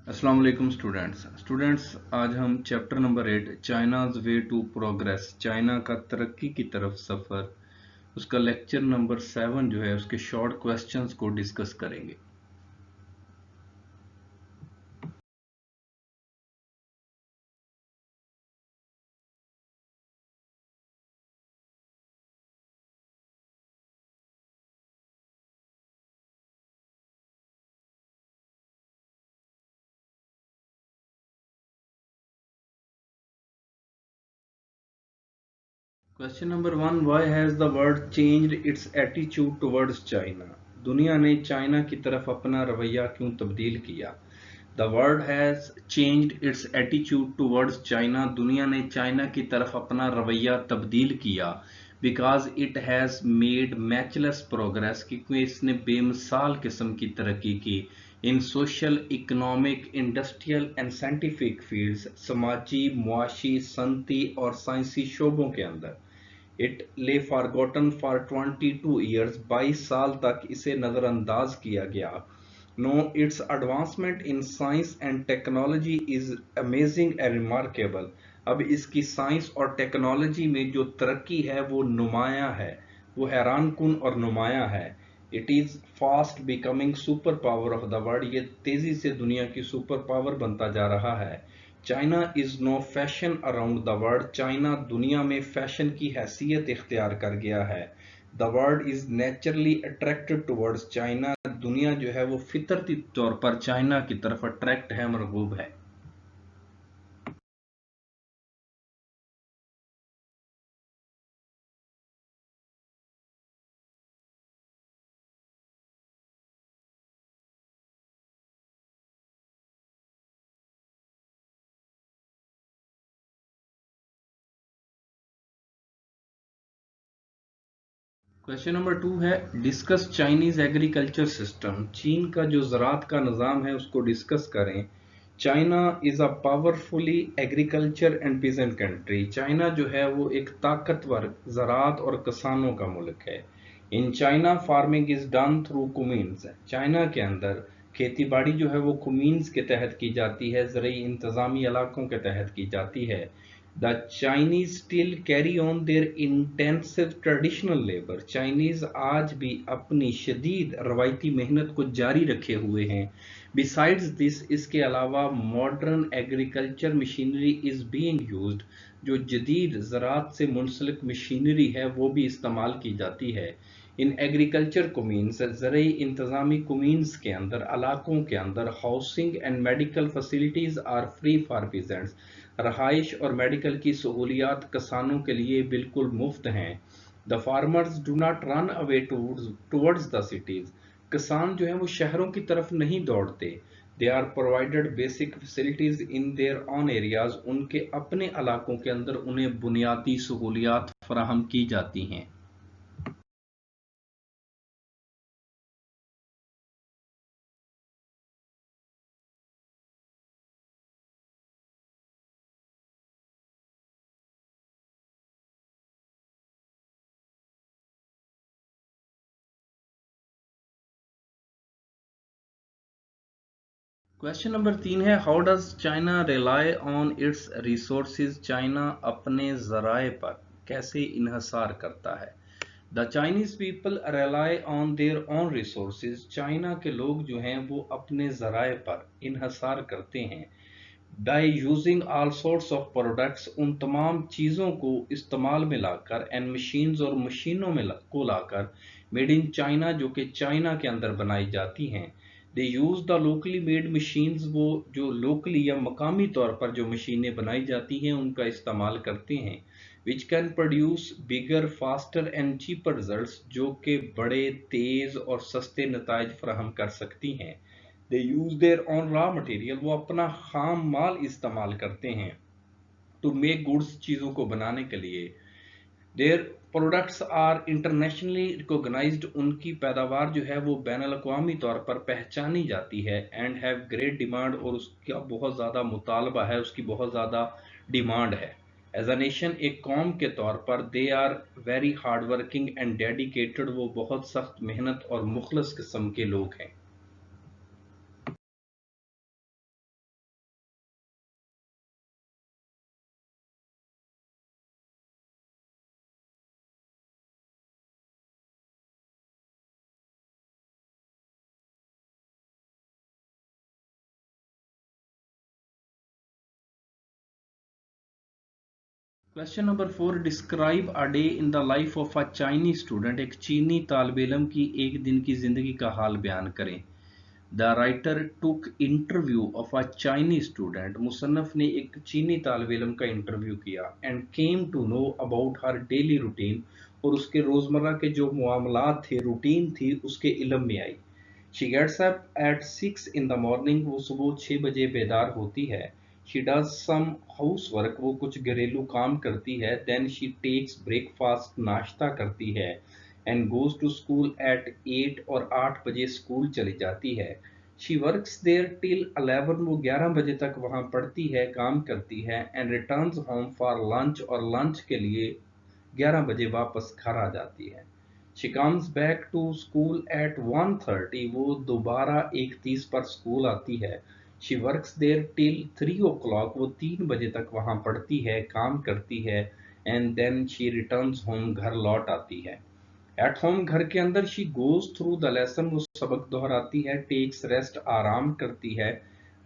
अस्सलाम वालेकुम स्टूडेंट्स आज हम chapter number 8 China's way to progress China का तरक्की की तरफ सफ़र उसका लेक्चर नंबर 7 जो है उसके शॉर्ट क्वेश्चंस को डिस्कस करेंगे। Question number 1, why has the world changed its attitude towards China. दुनिया ने चाइना की तरफ अपना रवैया क्यों तब्दील किया। The world has changed its attitude towards China. दुनिया ने चाइना की तरफ अपना रवैया तब्दील किया because it has made matchless progress, क्योंकि इसने बेमिसाल किस्म की तरक्की की in social, economic, industrial and scientific fields, समाजी, मुआशी, सनती और साइंसी शोबों के अंदर। इट ले फॉरगॉटन फॉर 22 ईयर्स, 22 साल तक इसे नज़रअंदाज किया गया। No, it's advancement in science and technology is amazing and remarkable. अब इसकी साइंस और टेक्नोलॉजी में जो तरक्की है वो नुमाया है, वो हैरान कुन और नुमाया है। It is fast becoming super power of the world. ये तेज़ी से दुनिया की सुपर पावर बनता जा रहा है। China is know fashion around the world. China दुनिया में फैशन की हैसियत इख्तियार कर गया है। The world is naturally attracted towards China. दुनिया जो है वो फितरती तौर पर चाइना की तरफ अट्रैक्ट है, मरगूब है। क्वेश्चन नंबर 2 है, डिस्कस चाइनीज एग्रीकल्चर सिस्टम। चीन का जो ज़राअत का निज़ाम है उसको डिस्कस करें। China is a powerfully agriculture and peasant country. China जो है वो एक ताकतवर ज़राअत और किसानों का मुल्क है। In China farming is done through communes. China के अंदर खेती बाड़ी जो है वो कुमीन्स के तहत की जाती है, ज़रूरी इंतज़ामी इलाकों के तहत की जाती है। The Chinese still carry on their intensive traditional labor. Chinese आज भी अपनी शदीद रवायती मेहनत को जारी रखे हुए हैं। Besides this, इसके अलावा modern agriculture machinery is being used. जो जदीद ज़राअत से मुंसलिक मशीनरी है वो भी इस्तेमाल की जाती है। इन एग्रीकल्चर कुमीन्स, ज़रूरी इंतज़ामी कुमीन्स के अंदर, इलाकों के अंदर, housing and medical facilities are free for peasants. रहाइश और मेडिकल की सहूलियात किसानों के लिए बिल्कुल मुफ्त हैं। The farmers do not run away towards the cities. किसान जो है वो शहरों की तरफ नहीं दौड़ते। They are provided basic facilities in their own areas. उनके अपने इलाकों के अंदर उन्हें बुनियादी सहूलियात फराहम की जाती हैं। क्वेश्चन नंबर 3 है, how does China rely on it's resources. China अपने ज़राए पर कैसे इन्हसार करता है। The Chinese people rely on their own resources. China के लोग जो हैं वो अपने ज़राए पर इन्हसार करते हैं। By using all sorts of products, उन तमाम चीज़ों को इस्तेमाल में लाकर, एंड मशीन्स और मशीनों में को लाकर, मेड इन चाइना जो कि चाइना के अंदर बनाई जाती हैं। They use the locally made machines. वो जो लोकली या मकामी तौर पर जो मशीनें बनाई जाती हैं उनका इस्तेमाल करते हैं। Which can produce bigger, faster and cheaper results, जो कि बड़े तेज़ और सस्ते नताइज फराहम कर सकती हैं। They use their own raw material. वो अपना खाम माल इस्तेमाल करते हैं टू मेक गुड्स, चीज़ों को बनाने के लिए। Their products are internationally recognised. उनकी पैदावार जो है वो बैन अवी तौर पर पहचानी जाती है। एंड हैव ग्रेट डिमांड, और उसका बहुत ज़्यादा मुतालबा है, उसकी बहुत ज़्यादा डिमांड है। एज अ नेशन, एक कौम के तौर पर, they are very hard working and dedicated. वो बहुत सख्त मेहनत और मुखलस किस्म के लोग हैं। Question number 4, describe a day in the life of a Chinese student. एक चीनी तालिब इल्म की एक दिन की जिंदगी का हाल बयान करें। The writer took interview of a Chinese student. मुसन्नफ ने एक चीनी तालिब इल्म का इंटरव्यू किया and came to know about her daily routine, और उसके रोजमर्रा के जो मामलात थे, रूटीन थी, उसके इल्म में आई। She gets up at 6 in the morning. वो सुबह 6 बजे बेदार होती है। She does some house work. वो कुछ घरेलू काम करती है। Then she takes breakfast. नाश्ता करती है। And goes to school at 8। और 8 बजे स्कूल चली जाती है। She works there till 11। वो 11 बजे तक वहाँ पढ़ती है, काम करती है। And returns home for lunch. और लंच के लिए 11 बजे वापस घर आ जाती है। She comes back to school at 1:30। वो दोबारा 1:30 पर स्कूल आती है। She works there till 3 o'clock। वो 3 बजे तक वहाँ पढ़ती है, काम करती है। And then she returns home. घर लौट आती है। एट होम, घर के अंदर, she goes through the lesson. वो सबक दोहराती है। टेक्स रेस्ट, आराम करती है।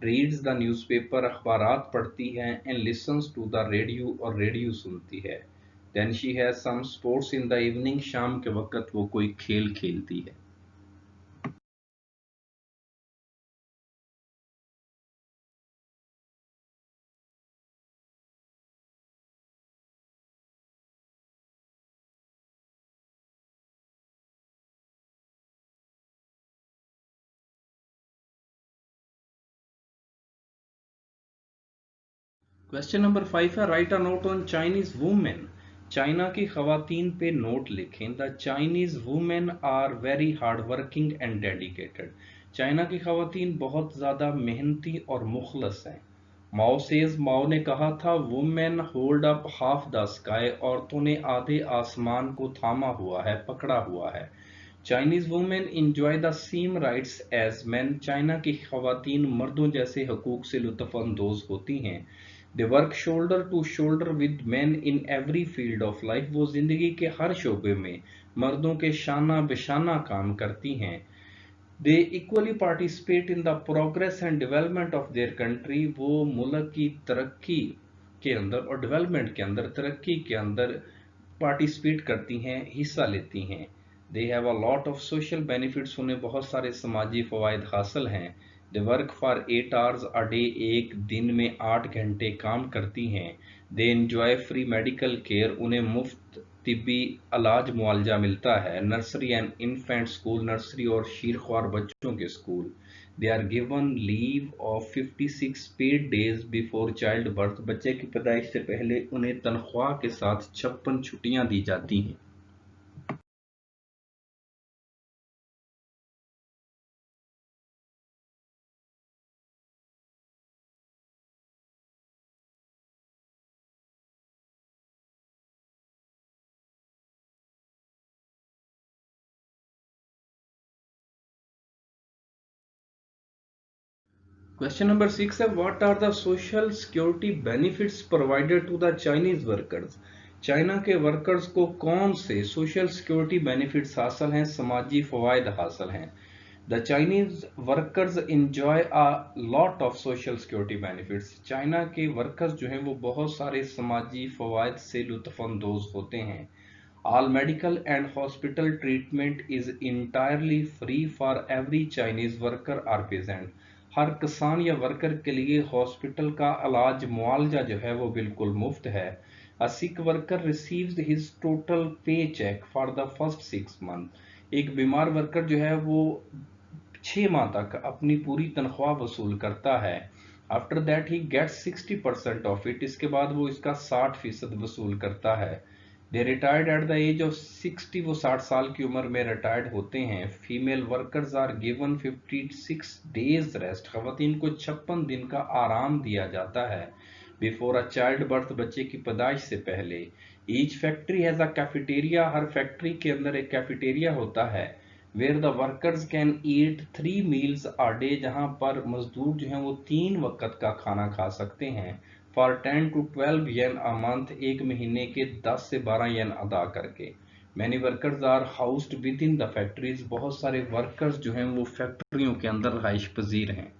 रीड्स द न्यूज़पेपर, अखबारात पढ़ती है। And listens to the radio, और रेडियो सुनती है। Then she has some sports in the evening. शाम के वक्त वो कोई खेल खेलती है। क्वेश्चन नंबर 5 है, write a note on Chinese women. China की खवातीन पे नोट लिखें। The Chinese women are very hard working and dedicated. China की खवातीन बहुत ज़्यादा मेहनती और मुखलस हैं। माओ सेज, माओ ने कहा था, women hold up half the sky. औरतों ने आधे आसमान को थामा हुआ है, पकड़ा हुआ है। Chinese women enjoy the same rights as man. China की खवातीन मर्दों जैसे हकूक से लुत्फानंदोज होती हैं। They work shoulder to shoulder with man in every field of life. वो जिंदगी के हर शोबे में मर्दों के शाना बेशाना काम करती हैं। They equally participate in the progress and development of their country. वो मुल्क की तरक्की के अंदर और डेवलपमेंट के अंदर, तरक्की के अंदर पार्टिसिपेट करती हैं, हिस्सा लेती हैं। They have a lot of social benefits. उन्हें बहुत सारे समाजी फ़वाइद हासिल हैं। They work for 8 hours a day. एक दिन में 8 घंटे काम करती हैं। They enjoy free medical care. उन्हें मुफ्त तिब्बी इलाज मुआवजा मिलता है। Nursery and infant school, nursery और शीरख्वार बच्चों के स्कूल। They are given leave of 56 paid days before child birth. बच्चे की पैदाइश से पहले उन्हें तनख्वाह के साथ 56 छुट्टियां दी जाती हैं। क्वेश्चन नंबर 6 है, what are the social security benefits provided to the Chinese workers. China के वर्कर्स को कौन से सोशल सिक्योरिटी बेनिफिट्स हासिल हैं, समाजी फवायद हासिल हैं। The Chinese workers enjoy a lot of social security benefits. China के वर्कर्स जो हैं वो बहुत सारे समाजी फवायद से लुत्फानंदोज होते हैं। All medical and hospital treatment is entirely free for every Chinese worker or peasant. हर किसान या वर्कर के लिए हॉस्पिटल का इलाज मुआवजा जो है वो बिल्कुल मुफ्त है। A sick worker receives his total paycheck for the first 6 months. एक बीमार वर्कर जो है वो 6 माह तक अपनी पूरी तनख्वाह वसूल करता है। After that he gets 60% of it. इसके बाद वो इसका 60% वसूल करता है। They retired at the age of 60। वो 60 साल की उम्र में रिटायर्ड होते हैं। Female workers are given 56 days rest. खवातीन को 56 दिन का आराम दिया जाता है। बिफोर अ चाइल्ड बर्थ, बच्चे की पैदाइश से पहले। Each factory has a cafeteria. हर फैक्ट्री के अंदर एक कैफेटेरिया होता है। Where the workers can eat 3 meals a day। जहाँ पर मजदूर जो हैं वो 3 वक्त का खाना खा सकते हैं। For 10 to 12 yen a month. एक महीने के 10 से 12 येन अदा करके। Many workers are housed within the factories. बहुत सारे वर्कर्स जो हैं वो फैक्ट्रियों के अंदर रहाइश पजीर हैं।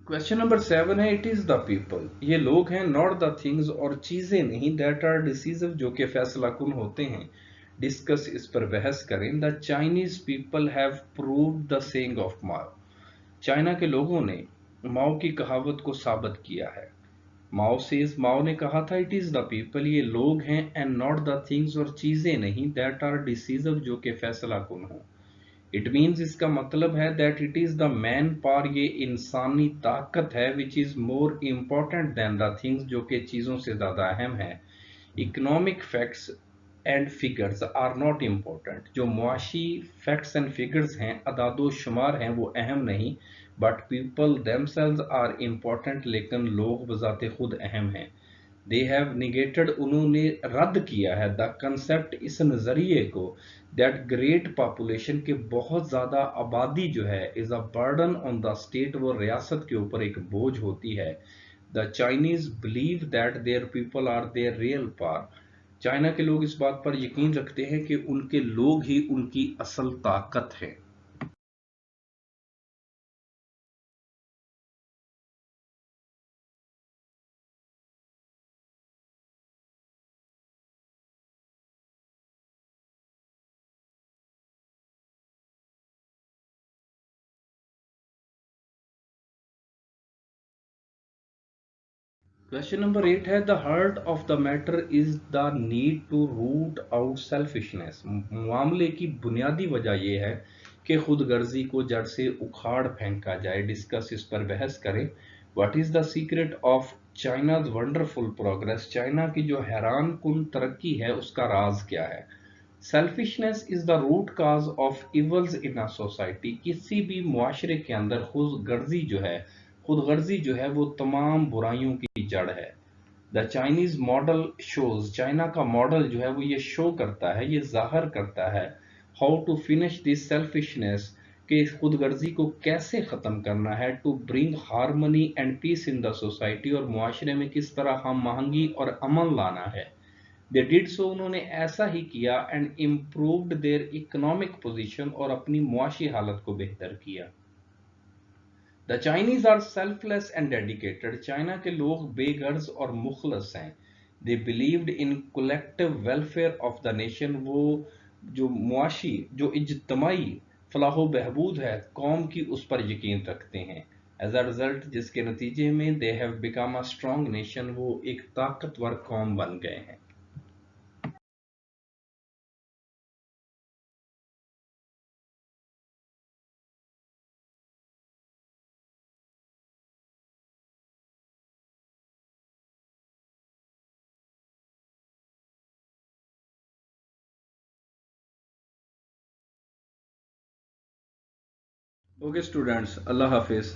क्वेश्चन नंबर 7 है इट इज द पीपल, ये लोग हैं, नॉट द थिंग्स और चीजें नहीं, दैट आर डिसीसिव जो कि फैसला कुन होते हैं। डिस्कस, इस पर बहस करें। The Chinese people have proved the saying of Mao, China के लोगों ने माओ की कहावत को साबित किया है। माओ सेज, माओ ने कहा था इट इज द पीपल, ये लोग हैं, एंड नॉट द थिंग्स और चीजें नहीं, दैट आर डिसीसिव जो कि फैसला कुन हो। इट मीन्स, इसका मतलब है that it is the man power, ये इंसानी ताकत है, which is more important than the things जो कि चीजों से ज्यादा अहम है। Economic facts and figures are not important, जो मुआशी फैक्ट्स एंड फिगर्स हैं, अदादो शुमार हैं, वो अहम नहीं। But people themselves are important, लेकिन लोग बजाते खुद अहम हैं। दे हैव निगेटेड, उन्होंने रद्द किया है, द कंसेप्ट, इस नजरिए को, दैट ग्रेट पॉपुलेशन के बहुत ज्यादा आबादी जो है is a burden on the state, वो रियासत के ऊपर एक बोझ होती है। The Chinese believe that their people are their real power, चाइना के लोग इस बात पर यकीन रखते हैं कि उनके लोग ही उनकी असल ताकत है। क्वेश्चन नंबर 8 है the heart of the matter is the need to root out selfishness, मामले की बुनियादी वजह यह है कि खुदगर्जी को जड़ से उखाड़ फेंका जाए। डिस्कस, इस पर बहस करें। What is the secret of China's wonderful progress, China की जो हैरान कुन तरक्की है उसका राज क्या है। Selfishness is the root cause of evils in a society, किसी भी मुआशरे के अंदर खुदगर्जी जो है वो तमाम बुराइयों की जड़ है। The Chinese model shows, China का मॉडल जो है वो ये शो करता है, ये जाहिर करता है how to finish this selfishness, कि इस खुदगर्जी को कैसे खत्म करना है। To bring harmony and peace in the society, और मुआशरे में किस तरह हम आहंगी और अमन लाना है। दे डिड सो, उन्होंने ऐसा ही किया, and improved their economic position, और अपनी मुआशी हालत को बेहतर किया। The Chinese are selfless and dedicated, China के लोग बेगर्ज और मुखलस हैं। They believed in collective welfare of the nation, वो जो मुआशी जो इज्तमाही फलाह बहबूद है कौम की, उस पर यकीन रखते हैं। एज अ रिजल्ट, जिसके नतीजे में they have become a strong nation, वो एक ताकतवर कौम बन गए हैं। ओके स्टूडेंट्स, अल्लाह हाफिज।